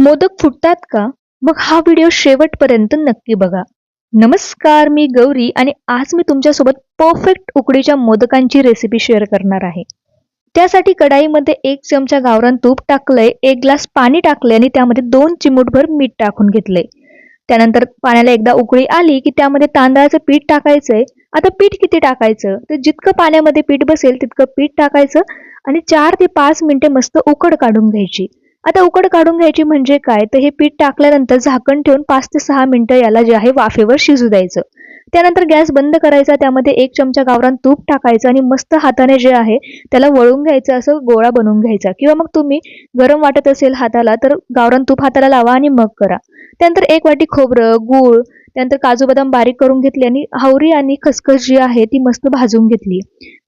मोदक फुटतात का? मग हा व्हिडिओ शेवटपर्यंत नक्की बघा. नमस्कार, मी गौरी आणि आज मी तुमच्यासोबत परफेक्ट उकडीच्या मोदकांची रेसिपी शेअर करणार आहे. त्यासाठी कढाईमध्ये 1 चमचा गावरान तूप टाकलंय, 1 ग्लास पाणी टाकलंय आणि त्यामध्ये 2 चिमूटभर मीठ टाकून घेतलंय. त्यानंतर पाण्याला एकदा उकळी आली, की त्यामध्ये तांदळाचं पीठ टाकायचंय. आता पीठ किती टाकायचं? तर जितकं पाण्यामध्ये पीठ बसेल तितकं पीठ टाकायचं आणि 4 ते 5 मिनिटे मस्त उकड काढून घ्यायची. आता उकड काढून घ्यायची म्हणजे काय? तर हे पीठ टाकल्यानंतर झाकण ठेवून 5 ते 6 मिनिटं याला जे आहे वाफेवर शिजू द्यायचं. त्यानंतर गॅस बंद करायचा, त्यामध्ये 1 चमचा गावरान तूप टाकायचं आणि मस्त हाताने जे आहे त्याला वळून घ्यायचं, असं गोळा बनवून घ्यायचा किंवा मग तुम्ही गरम वाटत असेल हाताला तर गावरान तूप हाताला लावा आणि मग करा. त्यानंतर 1 वाटी खोबरं, गूळ, त्यानंतर काजू बदाम बारीक करून घेतले आणि हावरी आणि खसखस जी आहे ती मस्त भाजून घेतली.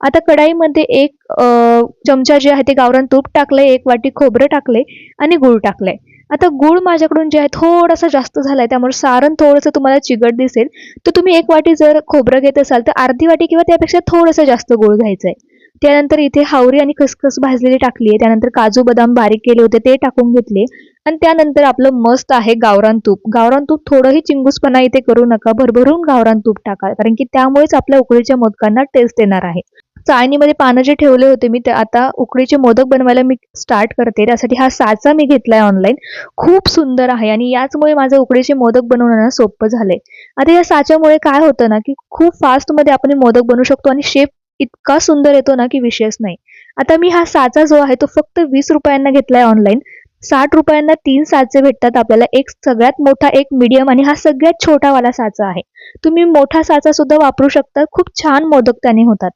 आता कढाईमध्ये 1 चमचा जे आहे ते गावरान तूप टाकलंय, 1 वाटी खोबरं टाकलंय आणि गूळ टाकलंय. आता गूळ माझ्याकडून जे आहे थोडासा जास्त झालाय, त्यामुळे सारण थोडंसं तुम्हाला चिकट दिसेल. तर तुम्ही 1 वाटी जर खोबरं घेत असाल तर अर्धी वाटी किंवा त्यापेक्षा थोडंसं जास्त गूळ घ्यायचंय. त्यानंतर इथे हावरी आणि खसखस भाजलेली टाकली आहे. त्यानंतर काजू बदाम बारीक केले होते ते टाकून घेतले आणि त्यानंतर आपलं मस्त आहे गावरान तूप. गावरान तूप थोडंही चिंगूसपणा इथे करू नका. भरभरून गावरान तूप टाका. कारण की त्यामुळेच आपल्या उकडीच्या मोदकांना टेस्ट येणार आहे. चाळणीमध्ये पानं जे ठेवले होते मी ते आता उकडीचे मोदक बनवायला मी स्टार्ट करते. त्यासाठी हा साचा मी घेतलाय ऑनलाईन. खूप सुंदर आहे आणि याचमुळे माझं उकडीचे मोदक बनवणं ना सोपं झालंय. आता या साच्यामुळे काय होतं ना, की खूप फास्टमध्ये आपण हे मोदक बनवू शकतो आणि शेप इतका सुंदर येतो ना, की विषयच नाही. आता मी हा साचा जो आहे तो फक्त ₹20 घेतलाय ऑनलाईन. ₹60 3 साचे भेटतात आपल्याला. एक सगळ्यात मोठा, एक मीडियम आणि हा सगळ्यात छोटावाला साचा आहे. तुम्ही मोठा साचा सुद्धा वापरू शकता. खूप छान मोदक त्याने होतात.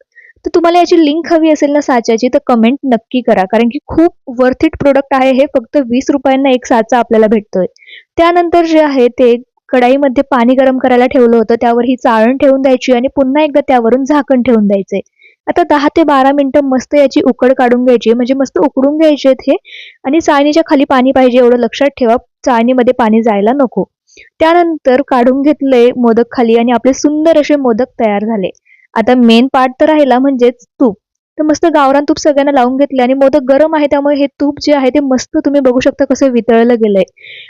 तर तुम्हाला याची लिंक हवी असेल ना साच्याची तर कमेंट नक्की करा. कारण की खूप वर्थ इट प्रोडक्ट आहे हे. फक्त ₹20 एक साचा आपल्याला भेटतोय. त्यानंतर जे आहे ते कढाईमध्ये पाणी गरम करायला ठेवलं होतं. त्यावर ही चाळण ठेवून द्यायची आणि पुन्हा एकदा त्यावरून झाकण ठेवून द्यायचंय. आता 10 ते 12 मिनिटं मस्त याची उकड काढून घ्यायची. म्हणजे मस्त उकडून घ्यायचे हे आणि चाळणीच्या खाली पाणी पाहिजे एवढं लक्षात ठेवा. चाळणीमध्ये पाणी जायला नको. त्यानंतर काढून घेतले मोदक खाली आणि आपले सुंदर असे मोदक तयार झाले. आता मेन पार्ट तर राहिला म्हणजेच तूप. तर मस्त गावरान तूप सगळ्यांना लावून घेतले आणि मोदक गरम आहे त्यामुळे हे तूप जे आहे ते मस्त तुम्ही बघू शकता कसं वितळलं गेलंय.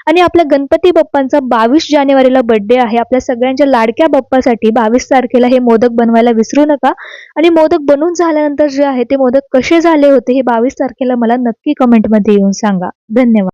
आणि आपल्या गणपती बाप्पांचा 22 जानेवारीला बर्थडे आहे. आपल्या सगळ्यांच्या लाडक्या बाप्पासाठी 22 तारखेला हे मोदक बनवायला विसरू नका. आणि मोदक बनवून झाल्यानंतर जे आहे ते मोदक कसे झाले होते हे 22 तारखेला मला नक्की कमेंटमध्ये येऊन सांगा. धन्यवाद.